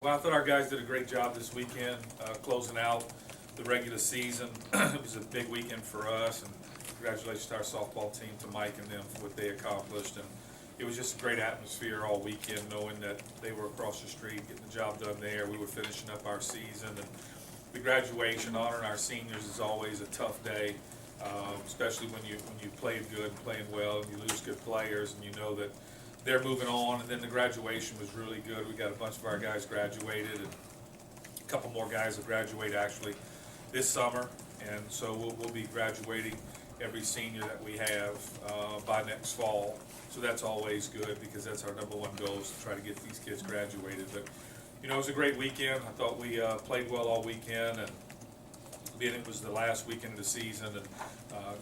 Well, I thought our guys did a great job this weekend, closing out the regular season. It was a big weekend for us, and congratulations to our softball team, to Mike and them for what they accomplished. And it was just a great atmosphere all weekend, knowing that they were across the street, getting the job done there. We were finishing up our season, and the graduation, honoring our seniors, is always a tough day, especially when you played good and playing well, and you lose good players, and you know that they're moving on. And then the graduation was really good. We got a bunch of our guys graduated, and a couple more guys will graduate actually this summer, and so we'll be graduating every senior that we have by next fall. So that's always good, because that's our number one goal, is to try to get these kids graduated. But you know, it was a great weekend. I thought we played well all weekend, and being it was the last weekend of the season, and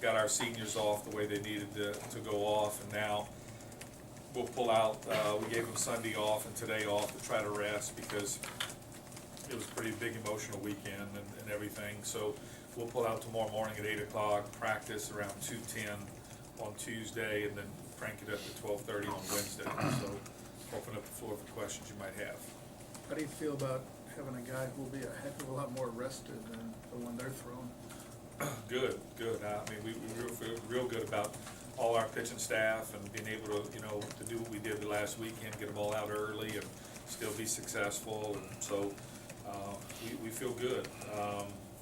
got our seniors off the way they needed to go off. And now we'll pull out. We gave them Sunday off and today off to try to rest, because it was a pretty big emotional weekend and everything. So we'll pull out tomorrow morning at 8 o'clock, practice around 2:10 on Tuesday, and then crank it up to 12:30 on Wednesday. So open up the floor for questions you might have. How do you feel about having a guy who will be a heck of a lot more rested than the one they're throwing? Good. I mean, we feel real good about all our pitching staff, and being able to, to do what we did the last weekend, get them all out early and still be successful. And so we feel good.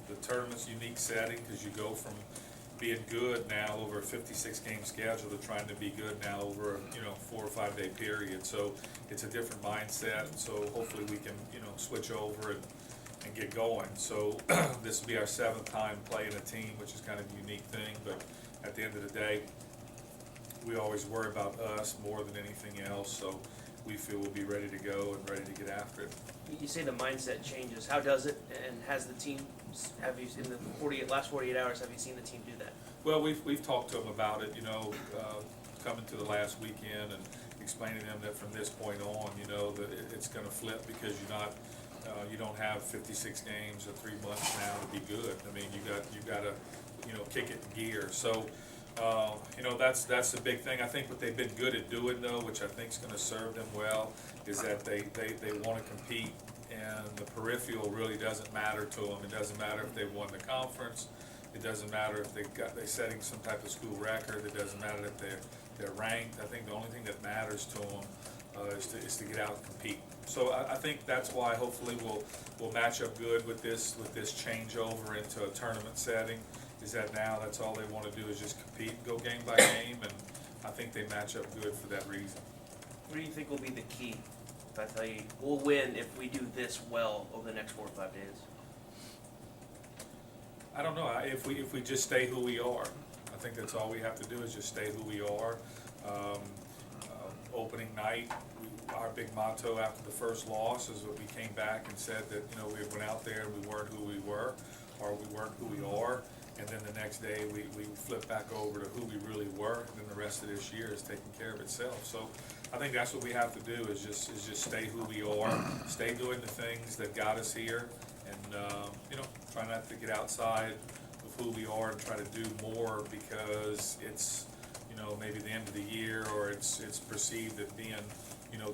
The tournament's a unique setting, because you go from being good now over a 56-game schedule to trying to be good now over a 4 or 5 day period. So it's a different mindset. So hopefully we can switch over and get going. So this will be our 7th time playing a team, which is kind of a unique thing. But at the end of the day, we always worry about us more than anything else. So we feel we'll be ready to go and ready to get after it. You say the mindset changes. How does it? And has the team, have you, in the last 48 hours, have you seen the team do that? Well, we've talked to them about it, coming to the last weekend and explaining to them that from this point on, that it's going to flip, because you don't have 56 games or 3 months now to be good. I mean, you got to kick it in gear. So that's the big thing. I think what they've been good at doing, though, which I think is going to serve them well, is that they want to compete, and the peripheral really doesn't matter to them. It doesn't matter if they've won the conference. It doesn't matter if they're setting some type of school record. It doesn't matter if they're ranked. I think the only thing that matters to them is to get out and compete. So I think that's why hopefully we'll match up good with this changeover into a tournament setting. Is that now that's all they want to do, is just compete, go game by game, and I think they match up good for that reason. What do you think will be the key? If I tell you, we'll win if we do this well over the next 4 or 5 days. I don't know. If we just stay who we are, I think that's all we have to do, is just stay who we are. Opening night, our big motto after the first loss is that we came back and said that we went out there and we weren't who we were, or we weren't who we are. And then the next day we flip back over to who we really were, and then the rest of this year is taking care of itself. So I think that's what we have to do, is just stay who we are, stay doing the things that got us here, and try not to get outside of who we are and try to do more because it's maybe the end of the year, or it's perceived as being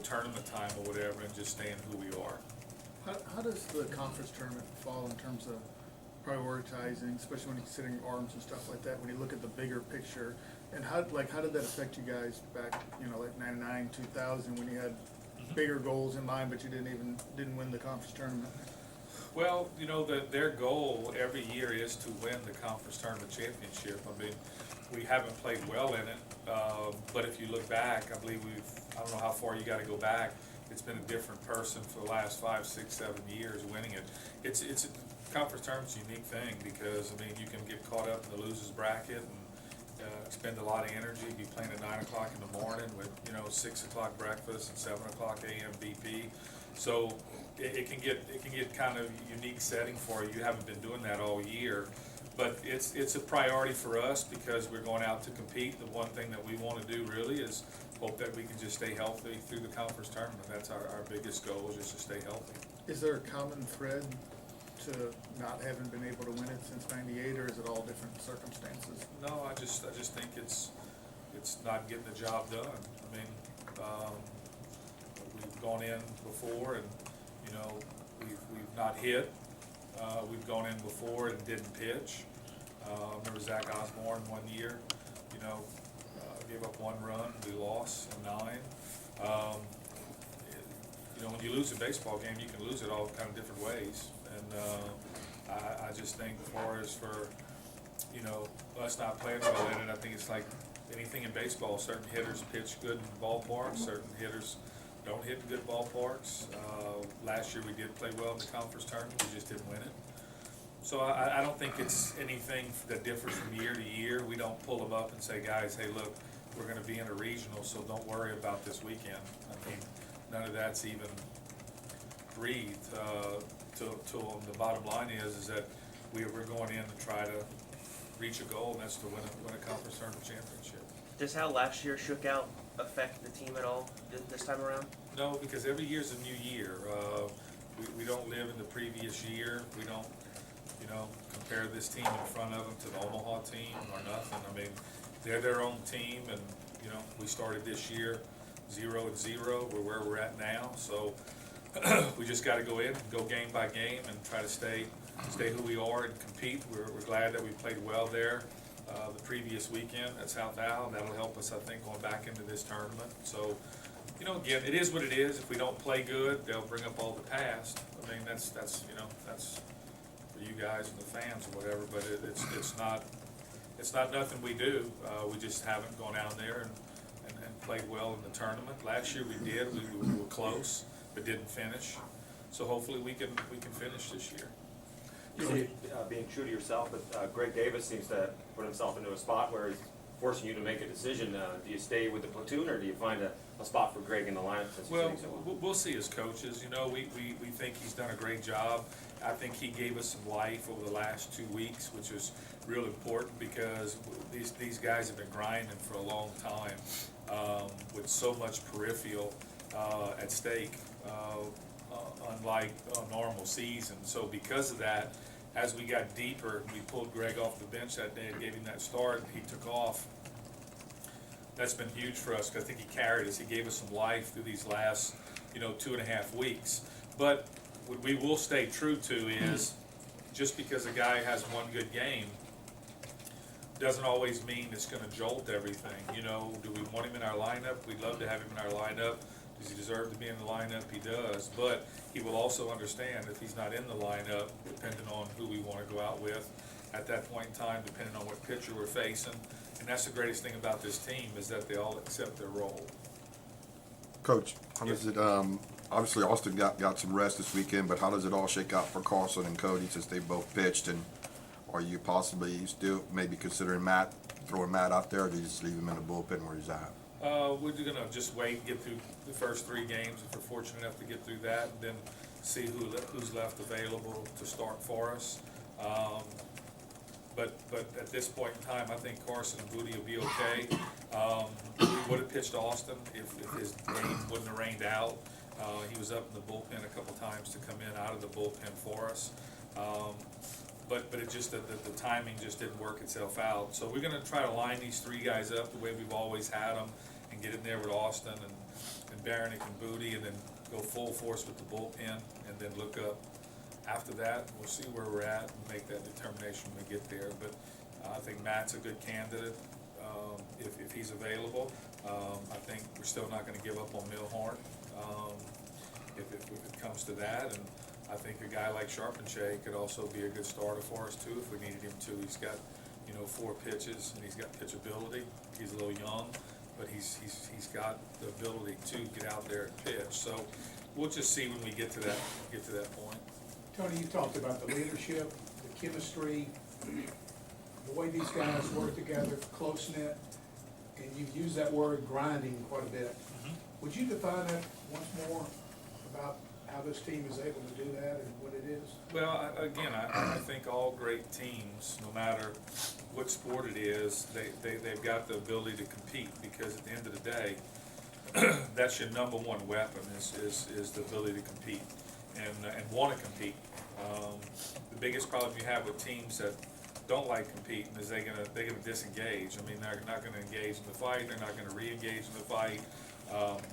tournament time or whatever, and just staying who we are. How does the conference tournament fall in terms of prioritizing, especially when you're considering arms and stuff like that, when you look at the bigger picture? And how did that affect you guys back, like 99, 2000, when you had bigger goals in mind, but you didn't win the conference tournament? Well, their goal every year is to win the conference tournament championship. I mean, we haven't played well in it, but if you look back, I believe I don't know how far you got to go back. It's been a different person for the last 5, 6, 7 years winning it. It's a conference tournament's a unique thing, because I mean, you can get caught up in the losers bracket and expend a lot of energy, be playing at 9 o'clock in the morning with 6 o'clock breakfast and 7 o'clock a.m. BP. So it can get kind of a unique setting for you. You haven't been doing that all year, but it's a priority for us, because we're going out to compete. The one thing that we want to do really is hope that we can just stay healthy through the conference tournament. That's our biggest goal, is just to stay healthy. Is there a common thread to not having been able to win it since '98, or is it all different circumstances? No, I just think it's not getting the job done. I mean, we've gone in before, and not hit. We've gone in before and didn't pitch. Remember Zach Osborne one year, gave up one run, we lost in 9. When you lose a baseball game, you can lose it all kind of different ways. And I just think as far as for, us not playing well in it, I think it's like anything in baseball. Certain hitters pitch good in ballparks, certain hitters don't hit in good ballparks. Last year we did play well in the conference tournament, we just didn't win it. So I don't think it's anything that differs from year to year. We don't pull them up and say, guys, hey, look, we're gonna be in a regional, so don't worry about this weekend. I mean, none of that's even breathed. Till the bottom line is that we're going in to try to reach a goal, and that's to win a conference tournament championship. Does how last year shook out affect the team at all this time around? No, because every year's a new year. We don't live in the previous year. We don't, compare this team in front of them to the Omaha team or nothing. I mean, they're their own team, and, we started this year 0-0. We're where we're at now, so we just gotta go in, go game by game, and try to stay who we are and compete. We're glad that we played well there the previous weekend at South Al. That'll help us, I think, going back into this tournament. So, again, it is what it is. If we don't play good, they'll bring up all the past. I mean, that's for you guys and the fans or whatever, but it's not nothing we do. We just haven't gone out there and played well in the tournament. Last year we did. We were close, but didn't finish. So hopefully we can finish this year. You see, being true to yourself, but Greg Davis seems to put himself into a spot where he's forcing you to make a decision. Do you stay with the platoon, or do you find a spot for Greg in the lineup since he's Well, doing so well? we'll see as coaches. We think he's done a great job. I think he gave us some life over the last 2 weeks, which is real important because these guys have been grinding for a long time with so much peripheral at stake, unlike a normal season. So because of that, as we got deeper, we pulled Greg off the bench that day and gave him that start, and he took off. That's been huge for us because I think he carried us. He gave us some life through these last, 2.5 weeks. But what we will stay true to is just because a guy has one good game doesn't always mean it's going to jolt everything. Do we want him in our lineup? We'd love to have him in our lineup. Does he deserve to be in the lineup? He does. But he will also understand if he's not in the lineup, depending on who we want to go out with at that point in time, depending on what pitcher we're facing. And that's the greatest thing about this team is that they all accept their role. Coach, how does it, obviously Austin got some rest this weekend, but how does it all shake out for Carlson and Cody since they both pitched? And are you possibly still maybe considering throwing Matt out there, or do you just leave him in the bullpen where he's at? We're gonna just wait and get through the first 3 games if we're fortunate enough to get through that, and then see who's left available to start for us. But at this point in time, I think Carson and Booty will be okay. We would have pitched Austin if his game wouldn't have rained out. He was up in the bullpen a couple times to come in out of the bullpen for us. But it just, the timing just didn't work itself out. So we're gonna try to line these 3 guys up the way we've always had them and get in there with Austin and Baronic and Booty, and then go full force with the bullpen, and then look up. After that, we'll see where we're at and make that determination when we get there. But I think Matt's a good candidate if he's available. I think we're still not gonna give up on Milhorn if it comes to that. And I think a guy like Charpentier could also be a good starter for us too if we needed him to. He's got 4 pitches and he's got pitchability. He's a little young, but he's got the ability to get out there and pitch. So we'll just see when we get to that point. Tony, you talked about the leadership, the chemistry, the way these guys work together, close-knit, and you've used that word grinding quite a bit. Would you define that once more about how this team is able to do that and what it is? Well, again, I think all great teams, no matter what sport it is, they've got the ability to compete, because at the end of the day, that's your number one weapon is the ability to compete and want to compete. The biggest problem you have with teams that don't like competing is they're gonna disengage. I mean, they're not gonna engage in the fight. They're not gonna re-engage in the fight.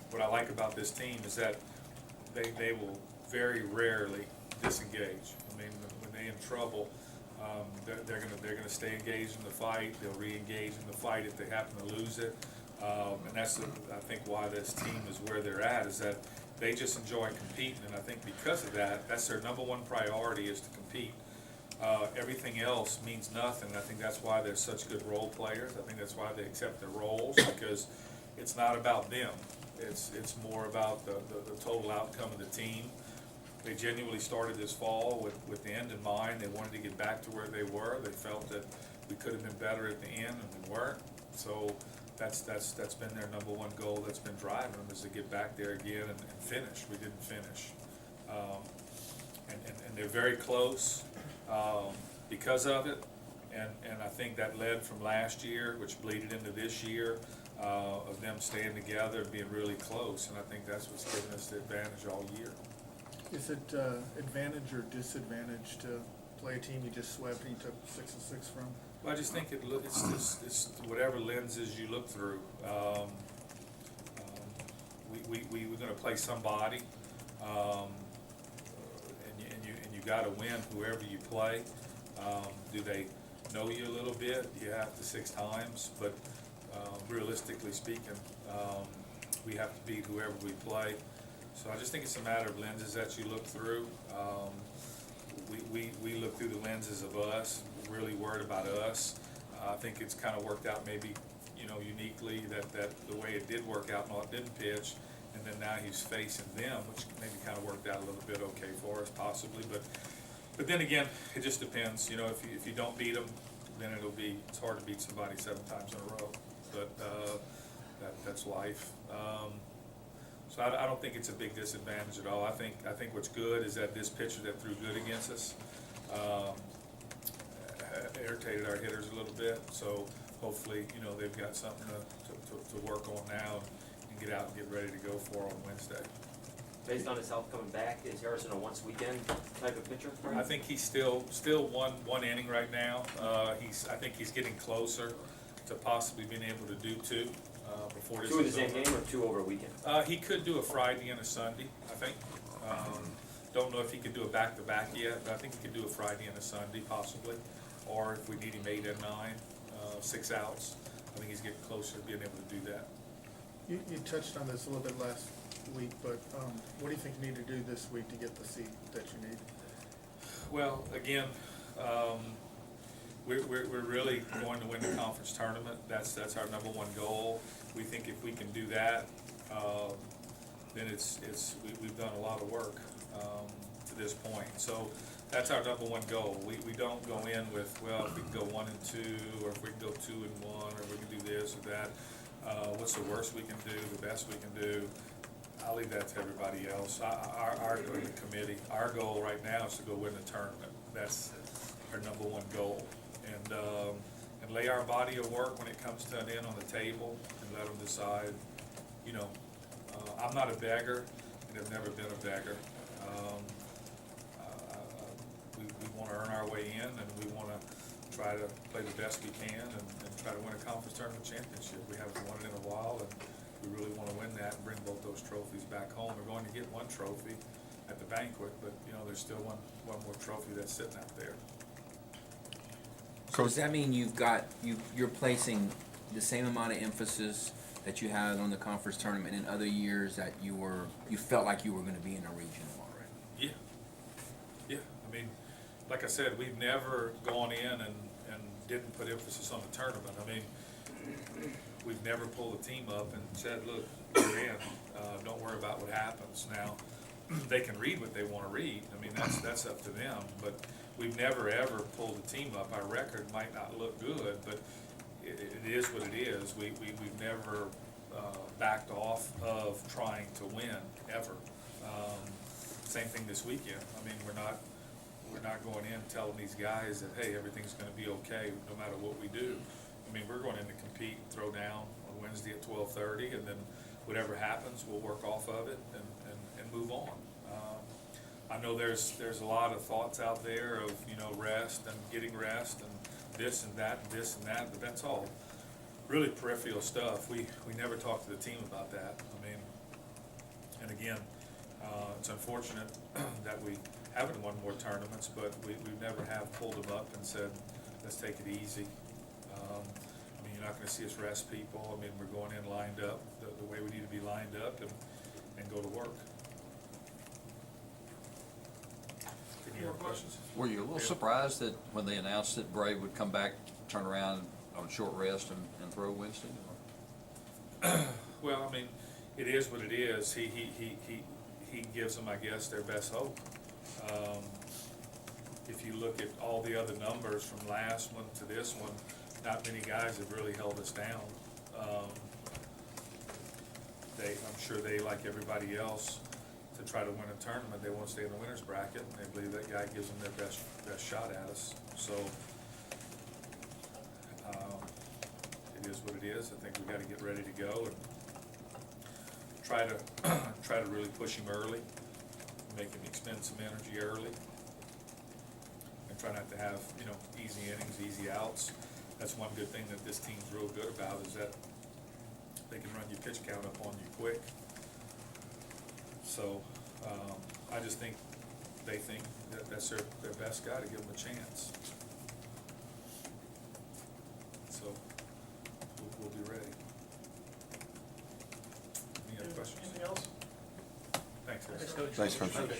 What I like about this team is that they will very rarely disengage. I mean, when they're in trouble, they're gonna stay engaged in the fight. They'll re-engage in the fight if they happen to lose it. And that's, I think, why this team is where they're at, is that they just enjoy competing. And I think because of that, that's their number one priority, is to compete. Everything else means nothing. I think that's why they're such good role players. I think that's why they accept their roles, because it's not about them. It's more about the total outcome of the team. They genuinely started this fall with the end in mind. They wanted to get back to where they were. They felt that we could have been better at the end, and we weren't. So that's been their number one goal. That's been driving them, is to get back there again and finish. We didn't finish, and they're very close because of it. And I think that led from last year, which bleeded into this year, of them staying together and being really close. And I think that's what's given us the advantage all year. Is it advantage or disadvantage to play a team you just swept and you took 6-6 from? Well, I just think it's whatever lenses you look through. We were gonna play somebody, and you gotta win whoever you play. Do they know you a little bit? You have to 6 times, but realistically speaking, we have to beat whoever we play. So I just think it's a matter of lenses that you look through. We look through the lenses of us, really worried about us. I think it's kind of worked out maybe, uniquely that the way it did work out, Mark didn't pitch, and then now he's facing them, which maybe kind of worked out a little bit okay for us possibly. But then again, it just depends. If you don't beat them, then it's hard to beat somebody 7 times in a row. But that's life. So I don't think it's a big disadvantage at all. I think what's good is that this pitcher that threw good against us irritated our hitters a little bit. So hopefully, they've got something to work on now and get out and get ready to go for on Wednesday. Based on his health coming back, is Harrison a once weekend type of pitcher? I think he's still one inning right now. I think he's getting closer to possibly being able to do 2 before this 2 in the is same over. game or 2 over a weekend? He could do a Friday and a Sunday, I think. Don't know if he could do a back-to-back yet, but I think he could do a Friday and a Sunday possibly. Or if we need him 8 and 9, 6 outs, I think he's getting closer to being able to do that. You touched on this a little bit last week, but what do you think you need to do this week to get the seed that you need? Well, again, we're really going to win the conference tournament. That's our number one goal. We think if we can do that, then we've done a lot of work to this point. So that's our number one goal. We don't go in with, well, if we can go 1 and 2, or if we can go 2 and 1, or we can do this or that. What's the worst we can do? The best we can do? I'll leave that to everybody else. Our committee, our goal right now is to go win the tournament. That's our number one goal. And lay our body of work when it comes to an end on the table and let them decide. I'm not a beggar, and have never been a beggar. We want to earn our way in, and we want to try to play the best we can and try to win a conference tournament championship. We haven't won it in a while, and we really want to win that and bring both those trophies back home. We're going to get 1 trophy at the banquet, but there's still one more trophy that's sitting out there. So does that mean you're placing the same amount of emphasis that you had on the conference tournament in other years that you felt like you were going to be in a regional already? Yeah. I mean, like I said, we've never gone in and didn't put emphasis on the tournament. I mean, we've never pulled a team up and said, look, you're in. Don't worry about what happens. Now, they can read what they want to read. I mean, that's up to them. But we've never, ever pulled the team up. Our record might not look good, but it is what it is. We've never backed off of trying to win, ever. Same thing this weekend. I mean, we're not going in telling these guys that, hey, everything's going to be okay no matter what we do. I mean, we're going in to compete, throw down on Wednesday at 12:30, and then whatever happens, we'll work off of it and move on. I know there's a lot of thoughts out there of, rest and getting rest and this and that, but that's all really peripheral stuff. We never talk to the team about that. I mean, and again, it's unfortunate that we having won more tournaments, but we never have pulled them up and said, let's take it easy. I mean, you're not gonna see us rest people. I mean, we're going in lined up, the way we need to be lined up and go to work. Any more questions? Were you a little surprised that when they announced that Bray would come back, turn around on short rest and throw Wednesday? Well, I mean, it is what it is. He gives them, I guess, their best hope. If you look at all the other numbers from last one to this one, not many guys have really held us down. I'm sure they, like everybody else, to try to win a tournament, they want to stay in the winner's bracket, and they believe that guy gives them their best shot at us. So, it is what it is. I think we gotta get ready to go and try to really push him early, make him expend some energy early, and try not to have, easy innings, easy outs. That's one good thing that this team's real good about, is that they can run your pitch count up on you quick. So, I just think they think that that's their best guy to give them a chance. So, we'll be ready. Any other questions? Anything else? Thanks, guys. Thanks, Coach. Thanks, Coach. Okay.